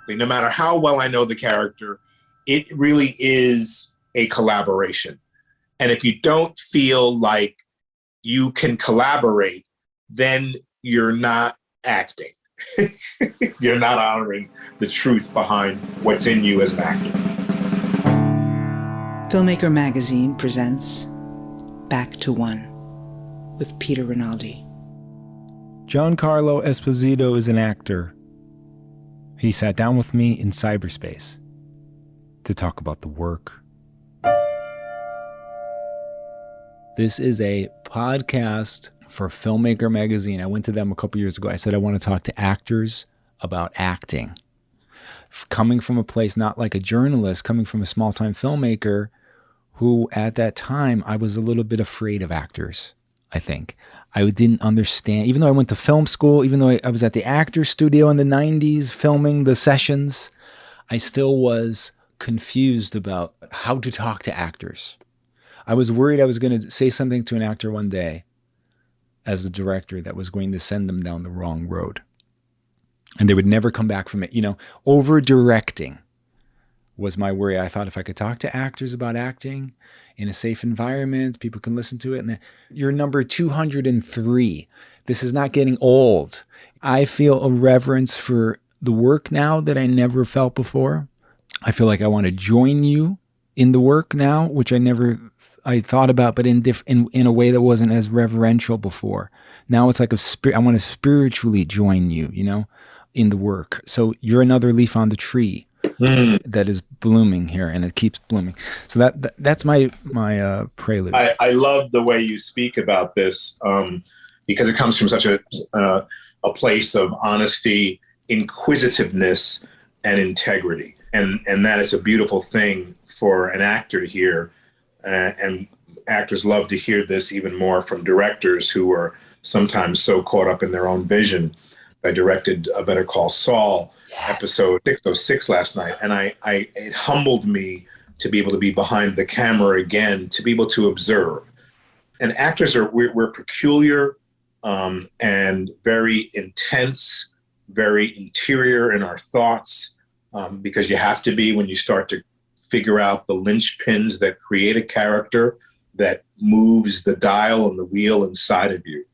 No matter how well I know the character, it really is a collaboration. And if you don't feel like you can collaborate, then you're not acting. You're not honoring the truth behind what's in you as an actor. Filmmaker Magazine presents Back to One with Peter Rinaldi. Giancarlo Esposito is an actor. He sat down with me in cyberspace to talk about the work. This is a podcast for Filmmaker Magazine. I went to them a couple years ago. I said I want to talk to actors about acting. Coming from a place not like a journalist, coming from a small-time filmmaker who at that time I was a little bit afraid of actors, I think. I didn't understand, even though I went to film school, even though I was at the actor studio in the 90s filming the sessions, I still was confused about how to talk to actors. I was worried I was going to say something to an actor one day as a director that was going to send them down the wrong road. And they would never come back from it. You know, over-directing was my worry. I thought if I could talk to actors about acting in a safe environment, people can listen to it. And you're number 203. This is not getting old. I feel a reverence for the work now that I never felt before. I feel like I want to join you in the work now, which I thought about, but in a way that wasn't as reverential before. Now it's like I want to spiritually join you, you know, in the work. So you're another leaf on the tree that is blooming here, and it keeps blooming. So that's my prelude. I love the way you speak about this because it comes from such a place of honesty, inquisitiveness, and integrity, and that is a beautiful thing for an actor to hear. And actors love to hear this even more from directors who are sometimes so caught up in their own vision. I directed a Better Call Saul, episode 606 last night, and it humbled me to be able to be behind the camera again, to be able to observe. And actors we're peculiar and very intense, very interior in our thoughts, because you have to be when you start to figure out the linchpins that create a character that moves the dial and the wheel inside of you.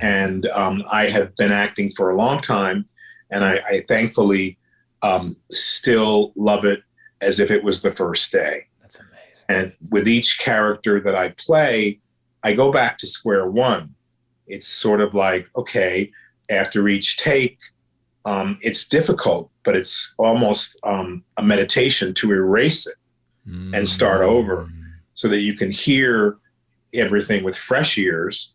And I have been acting for a long time, and I thankfully still love it as if it was the first day. That's amazing. And with each character that I play, I go back to square one. It's sort of like, okay, after each take, it's difficult, but it's almost a meditation to erase it and start over so that you can hear everything with fresh ears,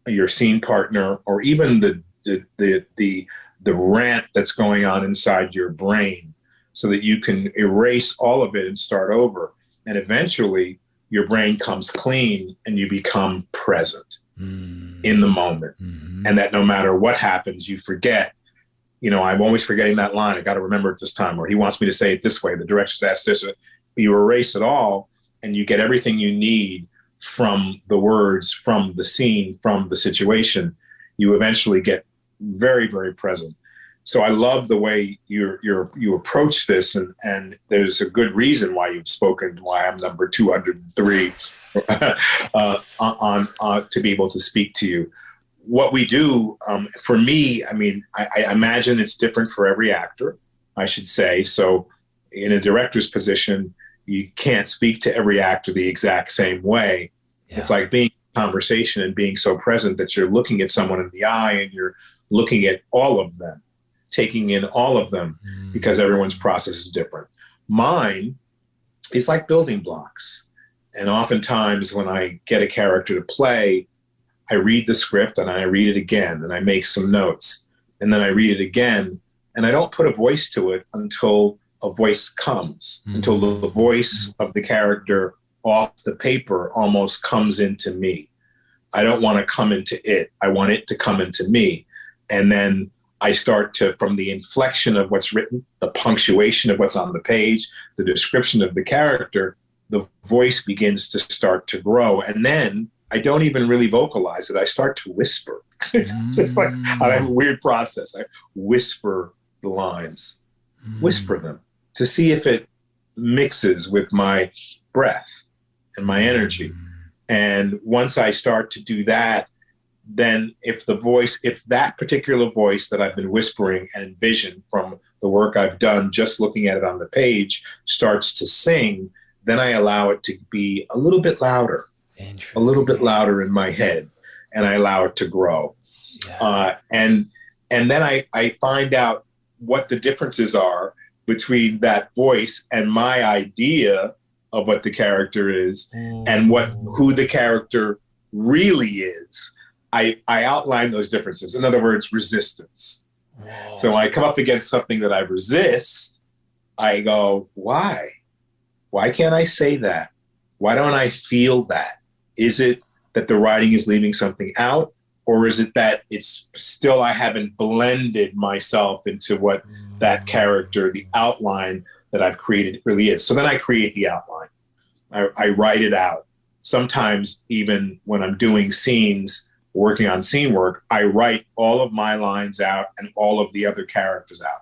your scene partner, or even the rant that's going on inside your brain, so that you can erase all of it and start over. And eventually your brain comes clean and you become present in the moment. And that no matter what happens, you forget. You know, I'm always forgetting that line. I got to remember it this time, or he wants me to say it this way. The director's asked this. You erase it all, and you get everything you need from the words, from the scene, from the situation. You eventually get very, very present. So I love the way you approach this, and there's a good reason why you've spoken, why I'm number 203 to be able to speak to you. What we do, for me, I mean, I imagine it's different for every actor, I should say. So in a director's position, you can't speak to every actor the exact same way. Yeah. It's like being in conversation and being so present that you're looking at someone in the eye and you're looking at all of them, taking in all of them, because everyone's process is different. Mine is like building blocks. And oftentimes when I get a character to play, I read the script and I read it again and I make some notes, and then I read it again, and I don't put a voice to it until a voice comes, until the voice of the character off the paper almost comes into me. I don't want to come into it. I want it to come into me. And then I start to, from the inflection of what's written, the punctuation of what's on the page, the description of the character, the voice begins to start to grow. And then I don't even really vocalize it. I start to whisper. It's just like I have a weird process. I whisper the lines. whisper them to see if it mixes with my breath and my energy. And once I start to do that, then if that particular voice that I've been whispering and envisioned from the work I've done, just looking at it on the page, starts to sing, then I allow it to be a little bit louder in my head, and I allow it to grow. Yeah. And then I find out what the differences are between that voice and my idea of what the character is and who the character really is. I outline those differences. In other words, resistance. Whoa. So when I come up against something that I resist, I go, why? Why can't I say that? Why don't I feel that? Is it that the writing is leaving something out? Or is it that it's still I haven't blended myself into what that character, the outline that I've created really is? So then I create the outline. I write it out. Sometimes even when I'm doing scenes, working on scene work, I write all of my lines out and all of the other characters out.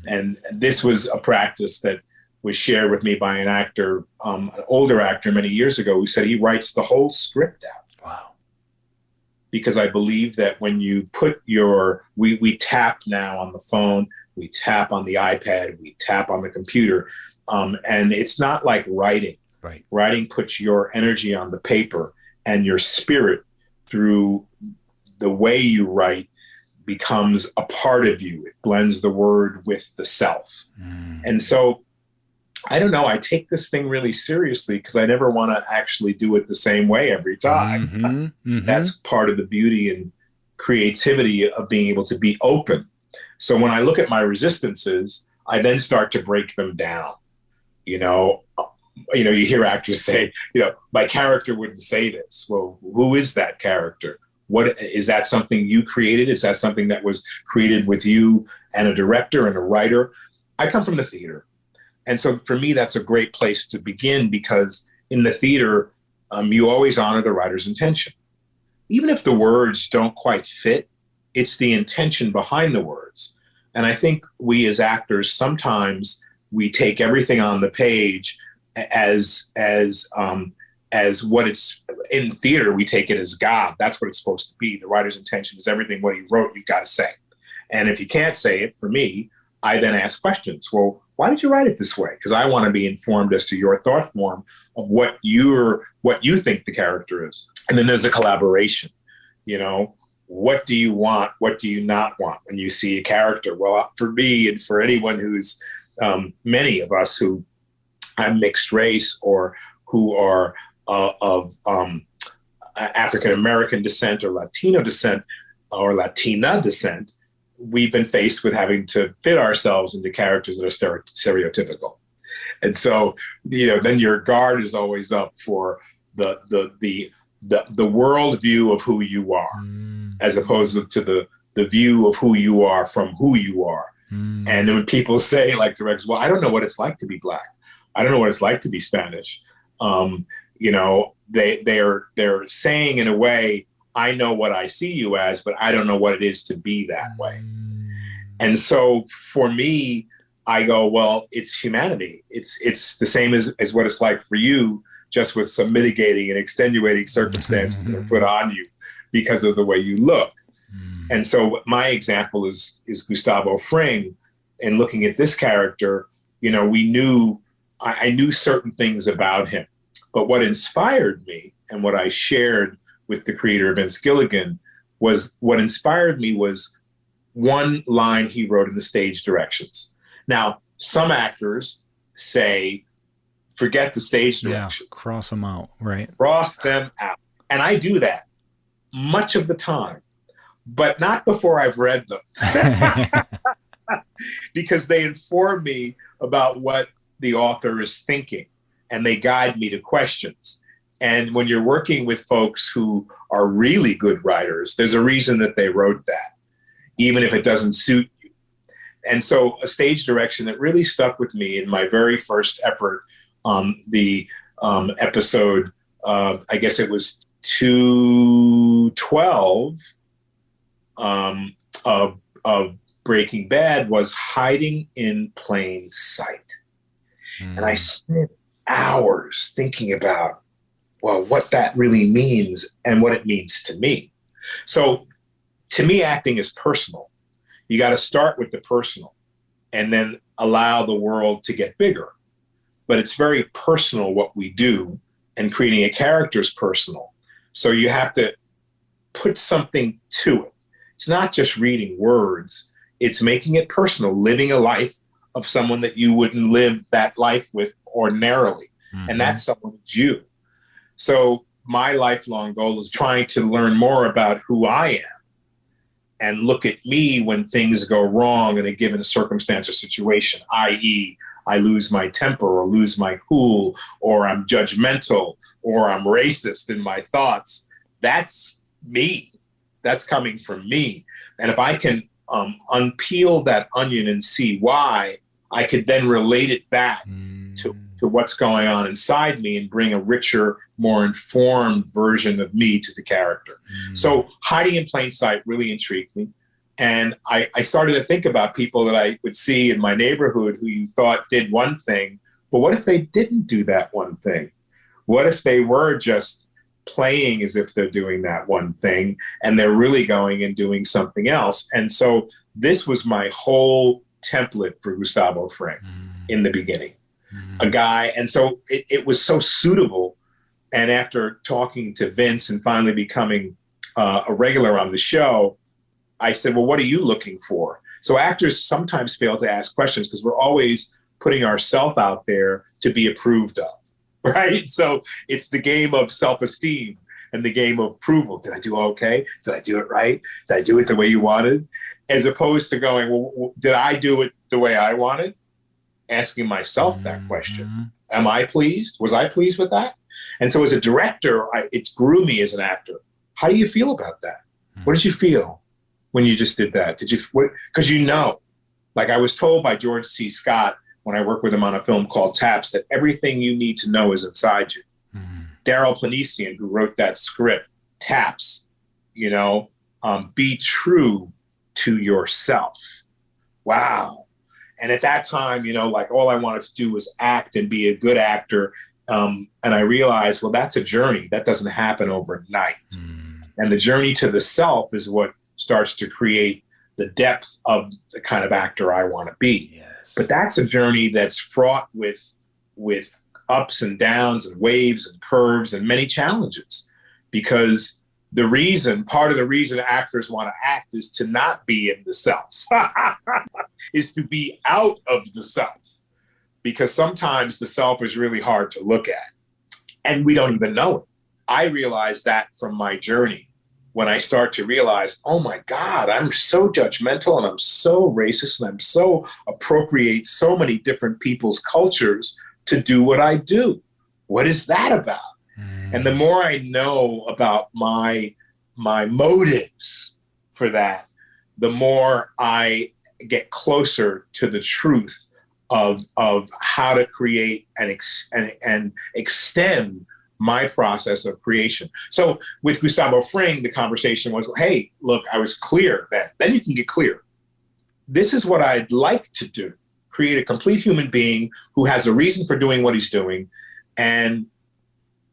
And this was a practice that was shared with me by an actor, an older actor many years ago, who said he writes the whole script out. Wow. Because I believe that when you put we tap now on the phone, we tap on the iPad, we tap on the computer, and it's not like writing. Right. Writing puts your energy on the paper, and your spirit through the way you write becomes a part of you. It blends the word with the self. And so, I don't know, I take this thing really seriously because I never want to actually do it the same way every time. That's part of the beauty and creativity of being able to be open. So when I look at my resistances, I then start to break them down. You hear actors say, my character wouldn't say this. Well, who is that character? What is that something you created? Is that something that was created with you and a director and a writer? I come from the theater. And so for me, that's a great place to begin, because in the theater, you always honor the writer's intention. Even if the words don't quite fit, it's the intention behind the words. And I think we as actors, sometimes we take everything on the page as what it's in theater. We take it as God. That's what it's supposed to be. The writer's intention is everything what he wrote, you've got to say. And if you can't say it, for me, I then ask questions. Well, why did you write it this way? Because I want to be informed as to your thought form of what you think the character is. And then there's a collaboration. What do you want? What do you not want when you see a character? Well, for me and for anyone who's many of us who are mixed race or who are of African-American descent or Latino descent or Latina descent, we've been faced with having to fit ourselves into characters that are stereotypical. And so, then your guard is always up for the world view of who you are, as opposed to the view of who you are from who you are. And then when people say, like directors, well, I don't know what it's like to be Black. I don't know what it's like to be Spanish. They're saying in a way, I know what I see you as, but I don't know what it is to be that way. And so for me, I go, well, it's humanity. It's the same as what it's like for you, just with some mitigating and extenuating circumstances that are put on you because of the way you look. And so my example is Gustavo Fring. And looking at this character, I knew certain things about him. But what inspired me and what I shared with the creator, Vince Gilligan, was one line he wrote in the stage directions. Now, some actors say, forget the stage directions. Yeah, cross them out, right? Cross them out. And I do that much of the time, but not before I've read them. Because they inform me about what the author is thinking, and they guide me to questions. And when you're working with folks who are really good writers, there's a reason that they wrote that, even if it doesn't suit you. And so a stage direction that really stuck with me in my very first effort on the episode, I guess it was 212 of Breaking Bad was hiding in plain sight. And I spent hours thinking about, well, what that really means and what it means to me. So to me, acting is personal. You got to start with the personal and then allow the world to get bigger. But it's very personal what we do, and creating a character is personal. So you have to put something to it. It's not just reading words. It's making it personal, living a life of someone that you wouldn't live that life with ordinarily. And that's someone that's you. So my lifelong goal is trying to learn more about who I am and look at me when things go wrong in a given circumstance or situation, i.e., I lose my temper or lose my cool, or I'm judgmental, or I'm racist in my thoughts. That's me. That's coming from me. And if I can unpeel that onion and see why, I could then relate it back to what's going on inside me and bring a richer, more informed version of me to the character. So hiding in plain sight really intrigued me. And I started to think about people that I would see in my neighborhood who you thought did one thing, but what if they didn't do that one thing? What if they were just playing as if they're doing that one thing and they're really going and doing something else? And so this was my whole template for Gustavo Fring in the beginning. A guy, and so it was so suitable. And after talking to Vince and finally becoming a regular on the show, I said, well, what are you looking for? So actors sometimes fail to ask questions because we're always putting ourselves out there to be approved of, right? So it's the game of self-esteem and the game of approval. Did I do okay? Did I do it right? Did I do it the way you wanted? As opposed to going, well, did I do it the way I wanted? Asking myself that question. Am I pleased? Was I pleased with that? And so as a director, it grew me as an actor. How do you feel about that? What did you feel when you just did that? Did you, because like I was told by George C. Scott when I worked with him on a film called Taps, that everything you need to know is inside you. Daryl Planesian, who wrote that script, Taps, be true to yourself. Wow. And at that time, like all I wanted to do was act and be a good actor. And I realized, well, that's a journey. That doesn't happen overnight. And the journey to the self is what starts to create the depth of the kind of actor I want to be. Yes. But that's a journey that's fraught with ups and downs and waves and curves and many challenges, because part of the reason actors want to act is to not be in the self, is to be out of the self, because sometimes the self is really hard to look at and we don't even know it. I realized that from my journey when I start to realize, oh my God, I'm so judgmental and I'm so racist and I'm so appropriate so many different people's cultures to do what I do. What is that about? And the more I know about my motives for that, the more I get closer to the truth of how to create and extend my process of creation. So with Gustavo Fring, the conversation was, hey, look, I was clear then you can get clear. This is what I'd like to do. Create a complete human being who has a reason for doing what he's doing. And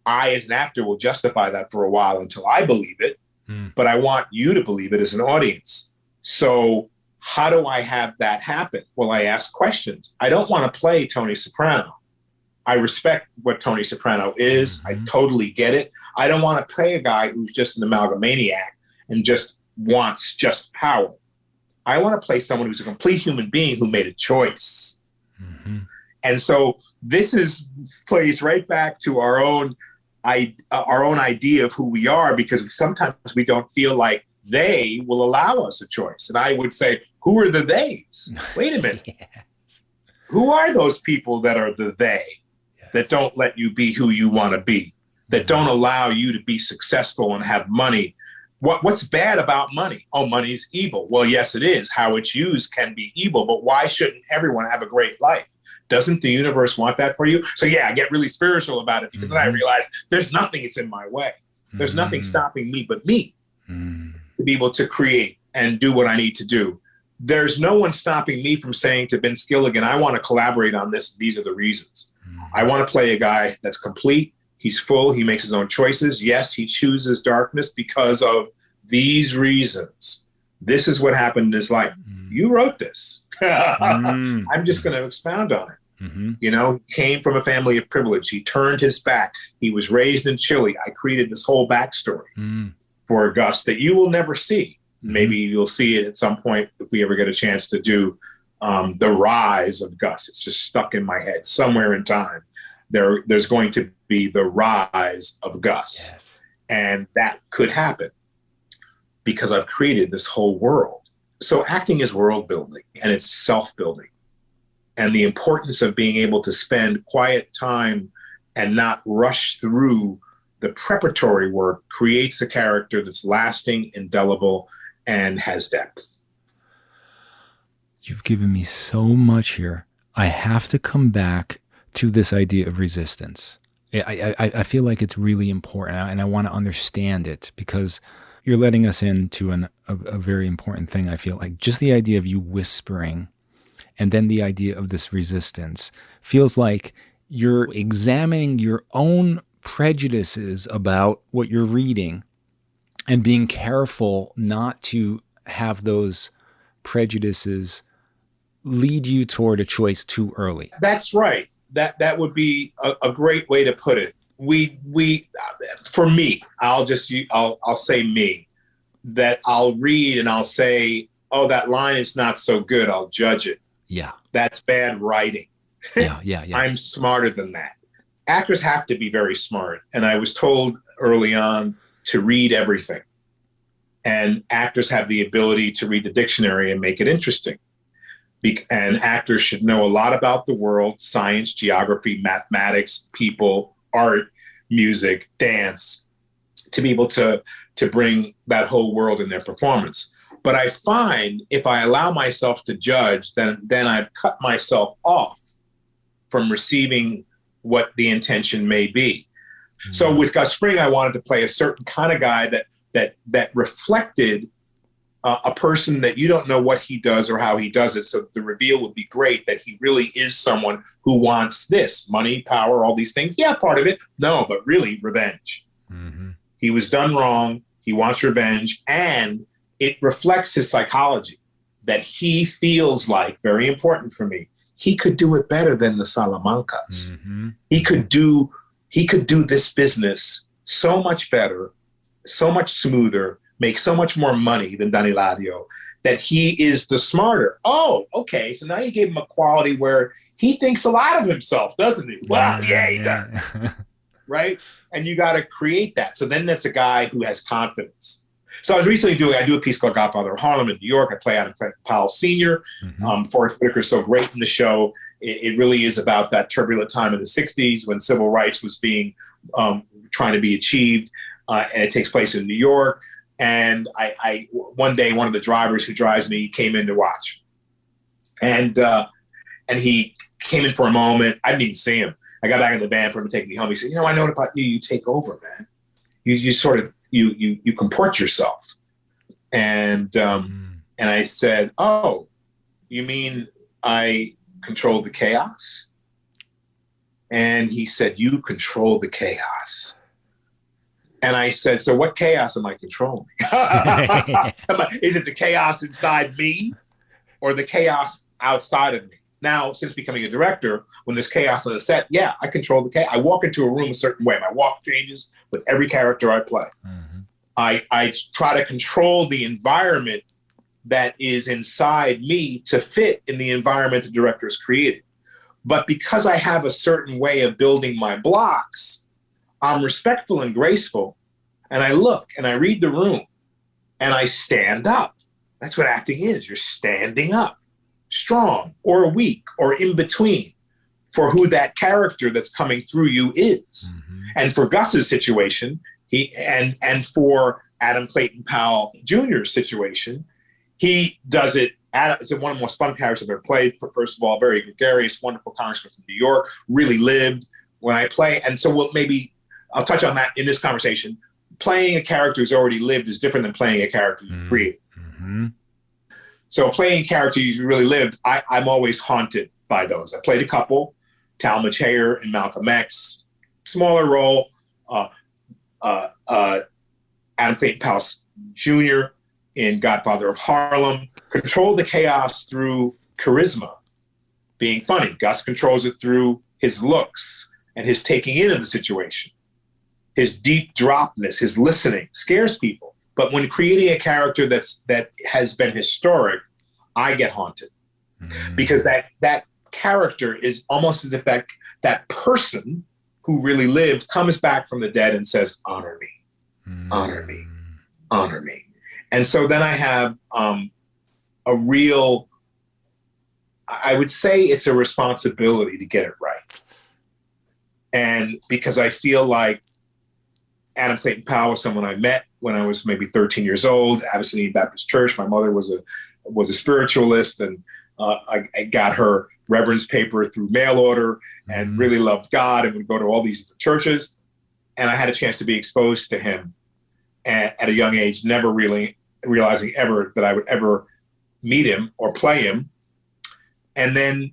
I, as an actor, will justify that for a while until I believe it, but I want you to believe it as an audience. So how do I have that happen? Well, I ask questions. I don't want to play Tony Soprano. I respect what Tony Soprano is. I totally get it. I don't want to play a guy who's just an amalgamaniac and just wants just power. I want to play someone who's a complete human being who made a choice. And so this plays right back to our own idea of who we are, because sometimes we don't feel like they will allow us a choice. And I would say, who are the theys? Wait a minute. Who are those people that are the they, that don't let you be who you want to be, that don't allow you to be successful and have money? What's bad about money? Oh, money's evil. Well, yes, it is. How it's used can be evil, but why shouldn't everyone have a great life? Doesn't the universe want that for you? So yeah, I get really spiritual about it, because then I realize there's nothing that's in my way. There's nothing stopping me but me to be able to create and do what I need to do. there's no one stopping me from saying to Vince Gilligan, I want to collaborate on this. These are the reasons. I want to play a guy that's complete. He's full. He makes his own choices. Yes, he chooses darkness because of these reasons. This is what happened in his life. You wrote this. I'm just going to expound on it. You know, he came from a family of privilege. He turned his back. He was raised in Chile. I created this whole backstory for Gus that you will never see. Maybe you'll see it at some point if we ever get a chance to do the rise of Gus. It's just stuck in my head somewhere in time. There's going to be the rise of Gus. Yes. And that could happen because I've created this whole world. So acting is world building and it's self-building. And the importance of being able to spend quiet time and not rush through the preparatory work creates a character that's lasting, indelible, and has depth. You've given me so much here. I have to come back to this idea of resistance. I feel like it's really important, and I want to understand it because you're letting us into a very important thing, I feel like. Just the idea of you whispering and then the idea of this resistance feels like you're examining your own prejudices about what you're reading and being careful not to have those prejudices lead you toward a choice too early. That's right. That would be a great way to put it. We for me, I'll say me, that I'll read and I'll say, oh, that line is not so good. I'll judge it. Yeah. That's bad writing. Yeah. I'm smarter than that. Actors have to be very smart. And I was told early on to read everything. And actors have the ability to read the dictionary and make it interesting. And actors should know a lot about the world, science, geography, mathematics, people, art, music, dance, to be able to bring that whole world in their performance. But I find if I allow myself to judge, then I've cut myself off from receiving what the intention may be. Mm-hmm. So with Gus Fring, I wanted to play a certain kind of guy that reflected a person that you don't know what he does or how he does it. So the reveal would be great that he really is someone who wants this, money, power, all these things. Yeah, part of it. No, but really revenge. Mm-hmm. He was done wrong. He wants revenge. And it reflects his psychology that he feels like, very important for me, he could do it better than the Salamancas. Mm-hmm. He could do this business so much better, so much smoother, make so much more money than Don Eladio, that he is the smarter. Oh, okay. So now you gave him a quality where he thinks a lot of himself, doesn't he? Well, yeah, he does. Right? And you got to create that. So then that's a guy who has confidence. So I was recently I do a piece called Godfather of Harlem in New York. I play Adam Clayton Powell Sr. Forrest Whitaker is so great in the show. It really is about that turbulent time in the 60s when civil rights was being trying to be achieved. And it takes place in New York. And I one day, one of the drivers who drives me came in to watch. And he came in for a moment. I didn't even see him. I got back in the van for him to take me home. He said, you know, I know about you. You take over, man. You sort of, you comport yourself. And I said, oh, you mean I control the chaos? And he said, you control the chaos. And I said, so what chaos am I controlling? Is it the chaos inside me or the chaos outside of me? Now, since becoming a director, when there's chaos on the set, yeah, I control the chaos. I walk into a room a certain way. My walk changes with every character I play. Mm-hmm. I try to control the environment that is inside me to fit in the environment the director has created. But because I have a certain way of building my blocks, I'm respectful and graceful, and I look and I read the room and I stand up. That's what acting is. You're standing up, strong or weak or in between for who that character that's coming through you is. Mm-hmm. And for Gus's situation, and for Adam Clayton Powell Jr.'s situation, he does it. It's one of the most fun characters I've ever played. First of all, very gregarious, wonderful congressman from New York, really lived when I play. And so maybe I'll touch on that in this conversation. Playing a character who's already lived is different than playing a character you've created. Mm-hmm. So playing characters you really lived, I'm always haunted by those. I played a couple, Talma Chair in Malcolm X, smaller role, Adam Clayton Powell Jr. in Godfather of Harlem, controlled the chaos through charisma, being funny. Gus controls it through his looks and his taking in of the situation. His deep dropness, his listening scares people. But when creating a character that has been historic, I get haunted. Because that character is almost as if that person who really lived comes back from the dead and says, honor me, honor me, honor me. And so then I have a real, I would say it's a responsibility to get it right. And because I feel like Adam Clayton Powell was someone I met when I was maybe 13 years old, Abyssinian Baptist Church. My mother was a spiritualist, and I got her reverence paper through mail order and really loved God and would go to all these different churches. And I had a chance to be exposed to him at a young age, never really realizing ever that I would ever meet him or play him. And then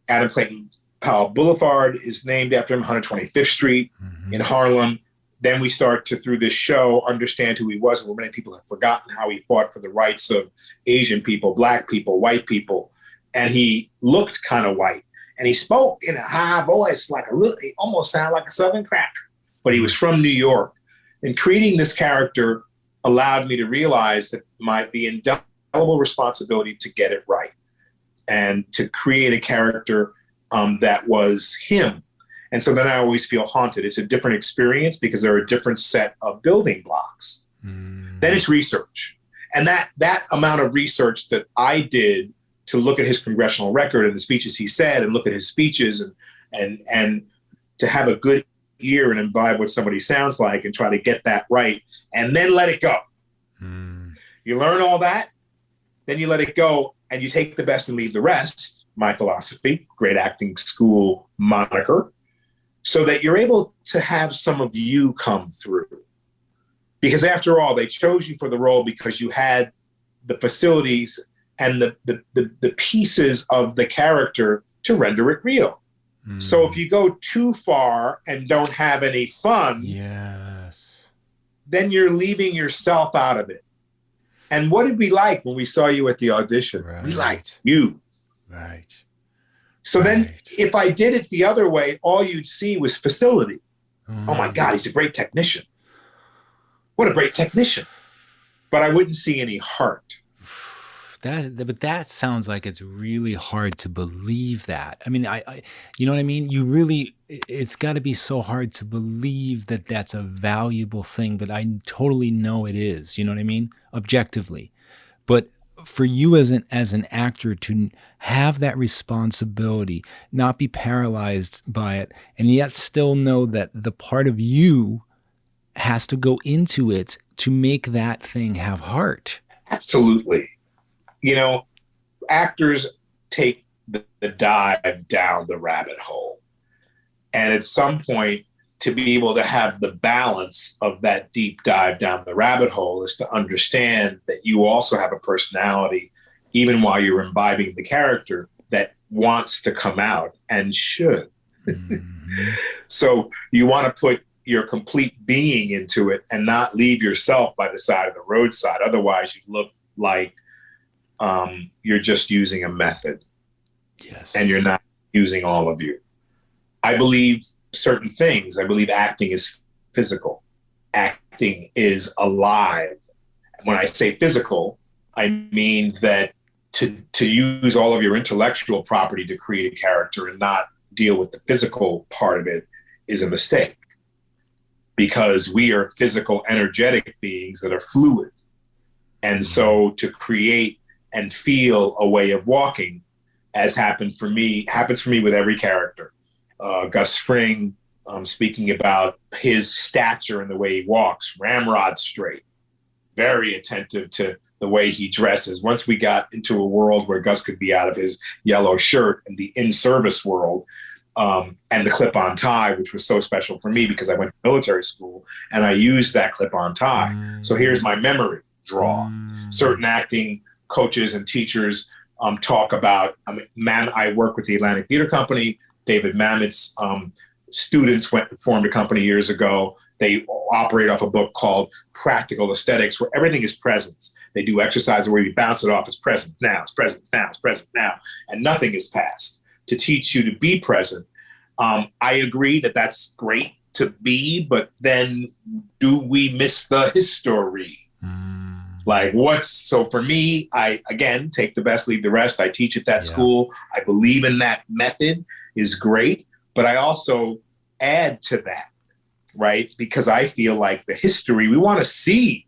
Adam Clayton Powell Boulevard is named after him, 125th Street in Harlem. Then we start to, through this show, understand who he was, and many people have forgotten how he fought for the rights of Asian people, Black people, white people. And he looked kind of white. And he spoke in a high voice, like he almost sounded like a Southern cracker. But he was from New York. And creating this character allowed me to realize that the indelible responsibility to get it right and to create a character that was him. And so then I always feel haunted. It's a different experience because there are a different set of building blocks. Then it's research. And that amount of research that I did to look at his congressional record and the speeches he said and look at his speeches and to have a good ear and imbibe what somebody sounds like and try to get that right and then let it go. You learn all that, then you let it go and you take the best and leave the rest, my philosophy, great acting school moniker, so that you're able to have some of you come through. Because after all, they chose you for the role because you had the facilities and the pieces of the character to render it real. So if you go too far and don't have any fun, then you're leaving yourself out of it. And what did we like when we saw you at the audition? We liked you. So then if I did it the other way, all you'd see was facility. Oh my God, he's a great technician. What a great technician. But I wouldn't see any heart. But that sounds like it's really hard to believe that. I mean, I you know what I mean? It's got to be so hard to believe that that's a valuable thing, but I totally know it is, you know what I mean? Objectively. But for you as an actor to have that responsibility, not be paralyzed by it, and yet still know that the part of you has to go into it to make that thing have heart. Absolutely. You know, actors take the dive down the rabbit hole. And at some point, to be able to have the balance of that deep dive down the rabbit hole is to understand that you also have a personality, even while you're imbibing the character, that wants to come out and should. So you want to put your complete being into it and not leave yourself by the side of the roadside. Otherwise, you look like you're just using a method. And you're not using all of you. I believe certain things. I believe acting is physical. Acting is alive. When I say physical, I mean that to use all of your intellectual property to create a character and not deal with the physical part of it is a mistake. Because we are physical, energetic beings that are fluid. And so to create and feel a way of walking, as happens for me with every character. Gus Fring, speaking about his stature and the way he walks, ramrod straight, very attentive to the way he dresses. Once we got into a world where Gus could be out of his yellow shirt in the in-service world, and the clip-on tie, which was so special for me because I went to military school and I used that clip-on tie. So here's my memory draw. Certain acting coaches and teachers talk about, I work with the Atlantic Theater Company. David Mamet's students went and formed a company years ago. They operate off a book called Practical Aesthetics, where everything is presence. They do exercises where you bounce it off as present now, it's present now, it's present now, and nothing is past, to teach you to be present. I agree that that's great to be, but then do we miss the history? Like so for me, I, again, take the best, leave the rest. I teach at that school. I believe in that method is great, but I also add to that, right? Because I feel like the history, we want to see.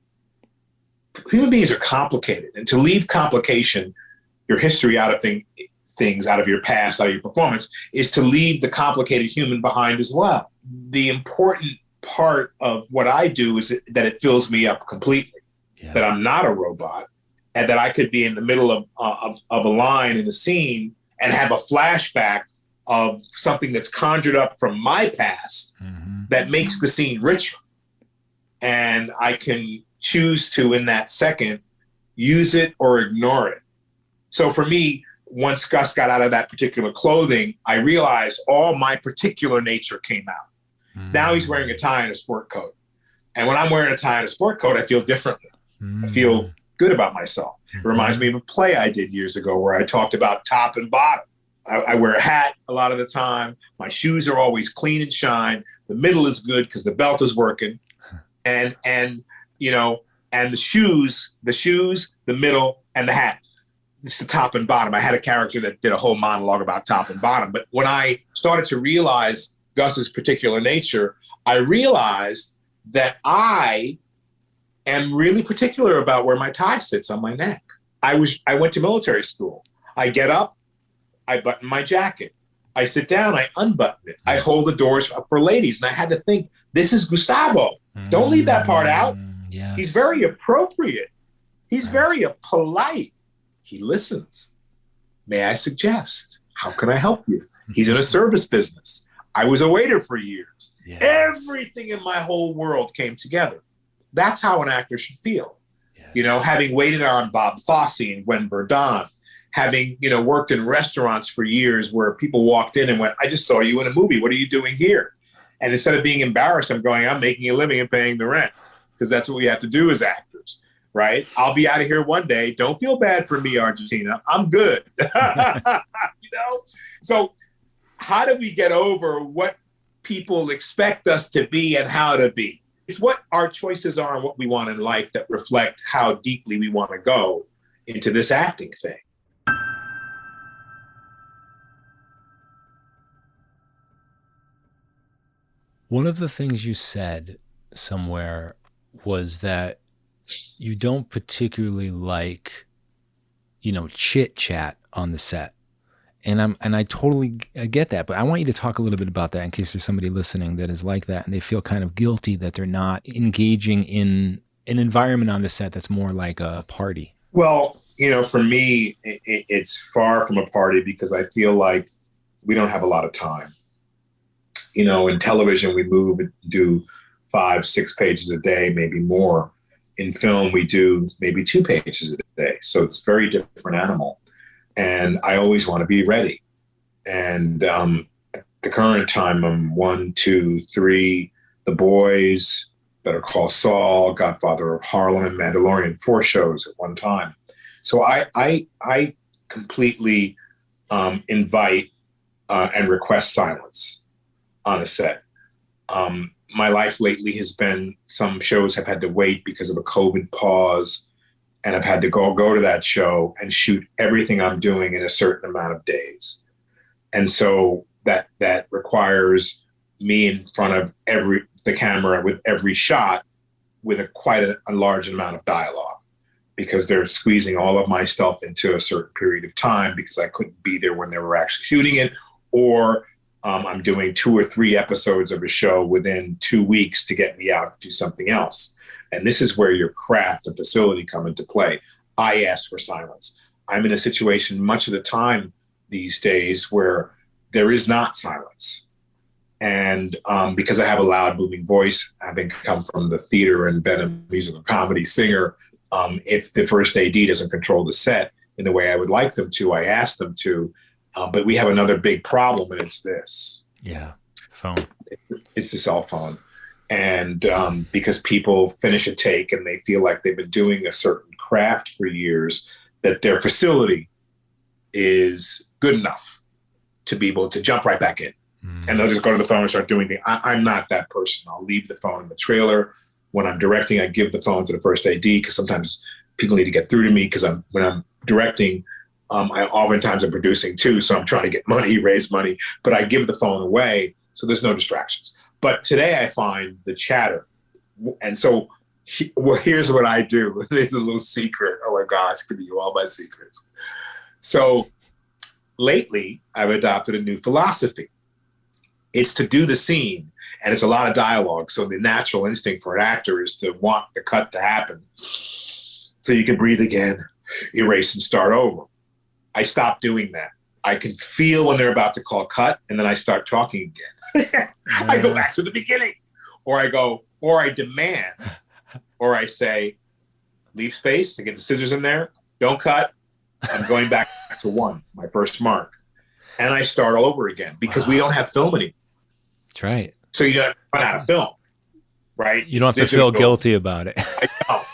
Human beings are complicated, and to leave complication, your history out of things, out of your past, out of your performance, is to leave the complicated human behind as well. The important part of what I do is that it fills me up completely. That I'm not a robot, and that I could be in the middle of a line in a scene and have a flashback of something that's conjured up from my past that makes the scene richer. And I can choose to, in that second, use it or ignore it. So for me, once Gus got out of that particular clothing, I realized all my particular nature came out. Now he's wearing a tie and a sport coat. And when I'm wearing a tie and a sport coat, I feel differently. I feel good about myself. It reminds me of a play I did years ago where I talked about top and bottom. I wear a hat a lot of the time. My shoes are always clean and shine. The middle is good because the belt is working. And the shoes, the middle, and the hat. It's the top and bottom. I had a character that did a whole monologue about top and bottom. But when I started to realize Gus's particular nature, I realized that I am really particular about where my tie sits on my neck. I went to military school. I get up, I button my jacket. I sit down, I unbutton it. I hold the doors up for ladies. And I had to think, this is Gustavo. Don't leave that part out. Yes. He's very appropriate. He's very polite. He listens. May I suggest? How can I help you? He's in a service business. I was a waiter for years. Yes. Everything in my whole world came together. That's how an actor should feel. Yes. Having waited on Bob Fosse and Gwen Verdon, having, worked in restaurants for years where people walked in and went, I just saw you in a movie. What are you doing here? And instead of being embarrassed, I'm going, I'm making a living and paying the rent, because that's what we have to do as actors, right? I'll be out of here one day. Don't feel bad for me, Argentina. I'm good. So how do we get over what people expect us to be and how to be? It's what our choices are and what we want in life that reflect how deeply we want to go into this acting thing. One of the things you said somewhere was that you don't particularly like, chit chat on the set. And I totally get that, but I want you to talk a little bit about that in case there's somebody listening that is like that and they feel kind of guilty that they're not engaging in an environment on the set that's more like a party. Well, for me, it's far from a party because I feel like we don't have a lot of time. In television, we move and do 5-6 pages a day, maybe more. In film, we do maybe 2 pages a day. So it's a very different animal. And I always want to be ready. And at the current time, I'm 1, 2, 3, The Boys, Better Call Saul, Godfather of Harlem, Mandalorian, 4 shows at one time. So I completely invite and request silence on a set. My life lately has been, some shows have had to wait because of a COVID pause. And I've had to go to that show and shoot everything I'm doing in a certain amount of days. And so that requires me in front of the camera with every shot with quite a large amount of dialogue, because they're squeezing all of my stuff into a certain period of time because I couldn't be there when they were actually shooting it, or I'm doing 2 or 3 episodes of a show within 2 weeks to get me out to do something else. And this is where your craft and facility come into play. I ask for silence. I'm in a situation much of the time these days where there is not silence. And because I have a loud, booming voice, having come from the theater and been a musical comedy singer, If the first AD doesn't control the set in the way I would like them to, I ask them to. But we have another big problem, and it's this. Yeah, phone. It's the cell phone. And because people finish a take and they feel like they've been doing a certain craft for years, that their facility is good enough to be able to jump right back in. And they'll just go to the phone and start doing things. I'm not that person. I'll leave the phone in the trailer. When I'm directing, I give the phone to the first AD because sometimes people need to get through to me because when I'm directing, I oftentimes am producing too. So I'm trying to get money, raise money, but I give the phone away so there's no distractions. But today I find the chatter. And so here's what I do. There's a little secret. Oh my gosh, I give you all my secrets. So lately I've adopted a new philosophy. It's to do the scene, and it's a lot of dialogue. So the natural instinct for an actor is to want the cut to happen so you can breathe again, erase and start over. I stopped doing that. I can feel when they're about to call cut, and then I start talking again. I go back to the beginning, or I demand, or I say, leave space to get the scissors in there. Don't cut. I'm going back to one, my first mark. And I start all over again because we don't have film anymore. That's right. So you don't run out of film, right? You don't have to feel guilty about it. I don't.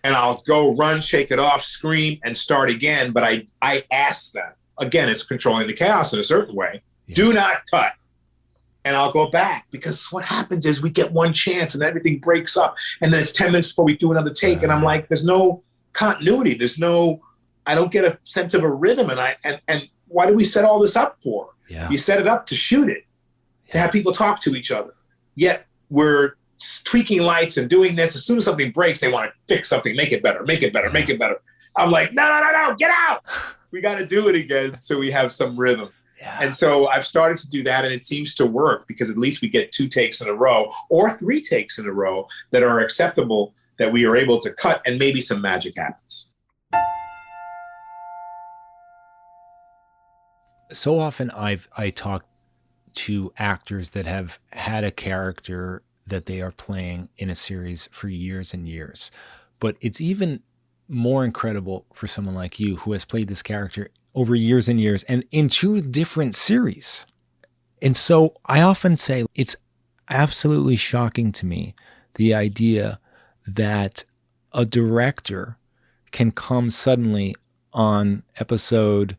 And I'll go run, shake it off, scream, and start again. But I ask them. Again, it's controlling the chaos in a certain way. Yeah. Do not cut. And I'll go back because what happens is we get one chance and everything breaks up. And then it's 10 minutes before we do another take. And I'm like, there's no continuity. I don't get a sense of a rhythm. And why do we set all this up for? Yeah. You set it up to shoot it, to have people talk to each other. Yet we're tweaking lights and doing this. As soon as something breaks, they want to fix something, make it better, make it better, make it better. I'm like, no, get out. We got to do it again so we have some rhythm. Yeah. And so I've started to do that, and it seems to work because at least we get 2 takes in a row or 3 takes in a row that are acceptable, that we are able to cut, and maybe some magic happens. So often I talk to actors that have had a character that they are playing in a series for years and years. But it's even more incredible for someone like you who has played this character over years and years and in 2 different series. And so I often say it's absolutely shocking to me, the idea that a director can come suddenly on episode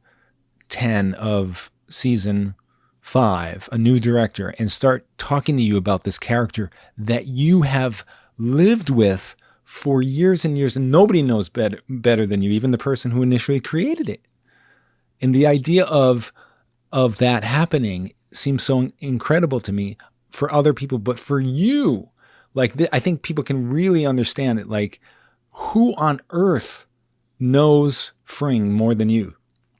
10 of season 5, a new director, and start talking to you about this character that you have lived with for years and years, and nobody knows better than you, even the person who initially created it. And the idea of that happening seems so incredible to me for other people, but for you, I think people can really understand it. Like, who on earth knows Fring more than you?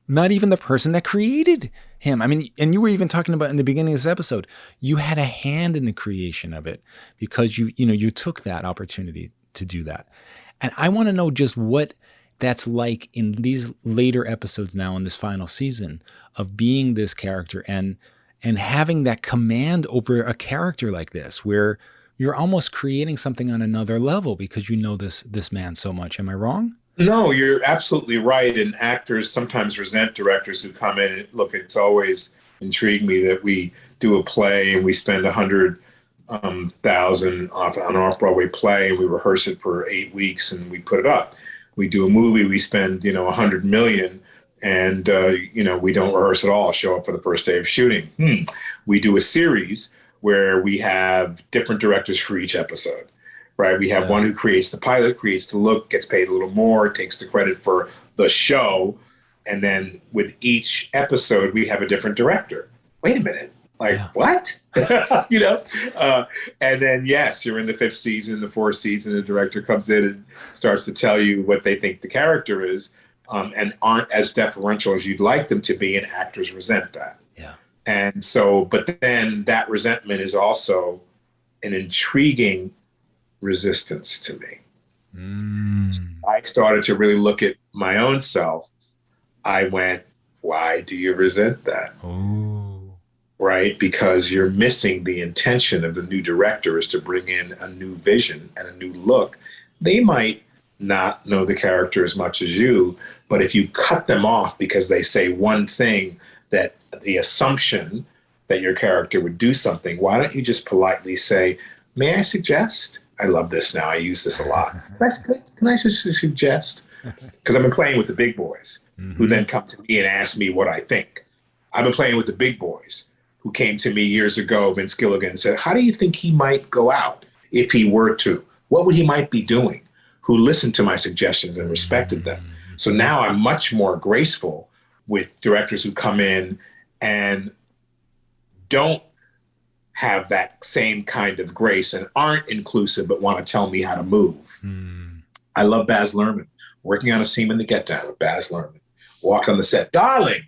Not even the person that created him. I mean, and you were even talking about in the beginning of this episode, you had a hand in the creation of it because you took that opportunity to do that. And I want to know just what that's like in these later episodes now in this final season of being this character and having that command over a character like this, where you're almost creating something on another level because you know this man so much. Am I wrong? No, you're absolutely right. And actors sometimes resent directors who come in. Look, it's always intrigued me that we do a play and we spend $100,000 on an off-Broadway play, and we rehearse it for 8 weeks and we put it up. We do a movie, we spend $100 million, and we don't rehearse at all. Show up for the first day of shooting. We do a series where we have different directors for each episode. Right, we have one who creates the pilot, creates the look, gets paid a little more, takes the credit for the show, and then with each episode, we have a different director. Wait a minute, what? And then yes, you're in the 5th season, the 4th season, the director comes in and starts to tell you what they think the character is, and aren't as deferential as you'd like them to be, and actors resent that. Yeah. And so, but then that resentment is also an intriguing resistance to me. I started to really look at my own self. I went, why do you resent that? Ooh. Right? Because you're missing the intention of the new director is to bring in a new vision and a new look. They might not know the character as much as you, but if you cut them off because they say one thing, that the assumption that your character would do something, why don't you just politely say, may I suggest? I love this now. I use this a lot. Can I suggest? Because I've been playing with the big boys who then come to me and ask me what I think. I've been playing with the big boys who came to me years ago, Vince Gilligan, and said, how do you think he might go out if he were to? What would he might be doing? Who listened to my suggestions and respected them. So now I'm much more graceful with directors who come in and don't have that same kind of grace and aren't inclusive but want to tell me how to move. I love Baz Luhrmann. Working on a scene in The Get Down with Baz Luhrmann. Walk on the set. Darling,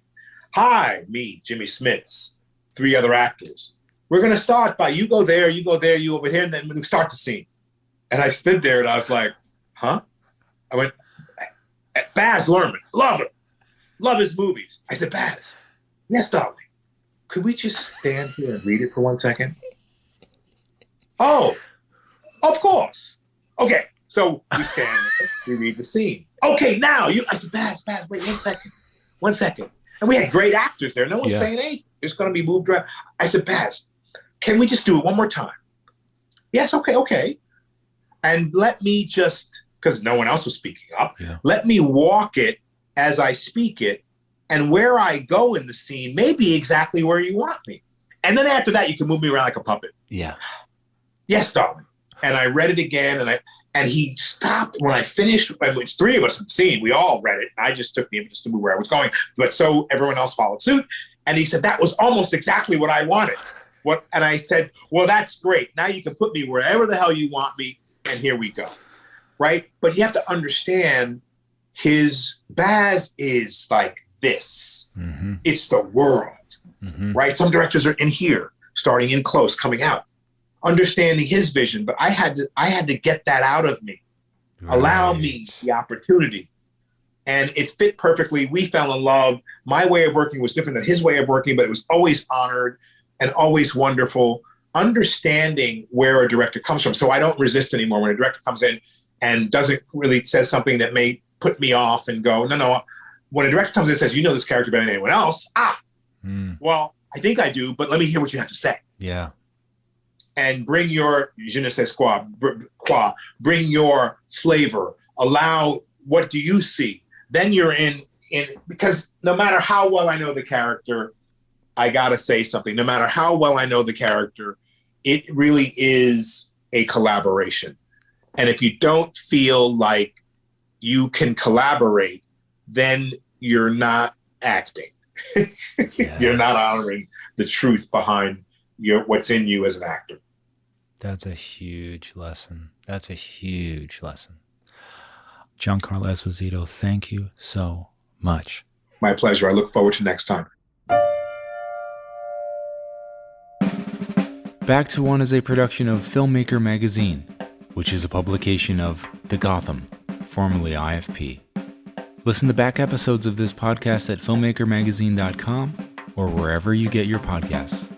hi, me, Jimmy Smits, 3 other actors. We're going to start by you go there, you over here, and then we start the scene. And I stood there and I was like, huh? I went, Baz Luhrmann, love him. Love his movies. I said, Baz, yes, darling. Could we just stand here and read it for 1 second? Oh, of course. Okay, so we stand there, we read the scene. Okay, now I said, Baz, wait 1 second. And we had great actors there. No one's saying anything. It's going to be moved around. I said, Baz, can we just do it one more time? Yes, okay. And let me just, because no one else was speaking up, let me walk it as I speak it, and where I go in the scene may be exactly where you want me. And then after that, you can move me around like a puppet. Yeah. Yes, darling. And I read it again, and he stopped when I finished. And it's 3 of us in the scene. We all read it. I just took the impetus to move where I was going, but so everyone else followed suit. And he said, that was almost exactly what I wanted. And I said, well, that's great. Now you can put me wherever the hell you want me, and here we go. Right? But you have to understand Baz is like this. It's the world, right? Some directors are in here, starting in close, coming out, understanding his vision. But I had to get that out of me, allow me the opportunity. And it fit perfectly. We fell in love. My way of working was different than his way of working, but it was always honored and always wonderful. Understanding where a director comes from. So I don't resist anymore when a director comes in and doesn't really says something that may put me off and go, no. When a director comes in and says, you know this character better than anyone else, well, I think I do, but let me hear what you have to say. Yeah. And bring your je ne sais quoi, bring your flavor, allow, what do you see? Then you're in, because no matter how well I know the character, I got to say something. No matter how well I know the character, it really is a collaboration. And if you don't feel like you can collaborate, then you're not acting. You're not honoring the truth behind what's in you as an actor. That's a huge lesson. Giancarlo Esposito, thank you so much. My pleasure. I look forward to next time. Back to One is a production of Filmmaker Magazine, which is a publication of The Gotham, formerly IFP. Listen to back episodes of this podcast at filmmakermagazine.com or wherever you get your podcasts.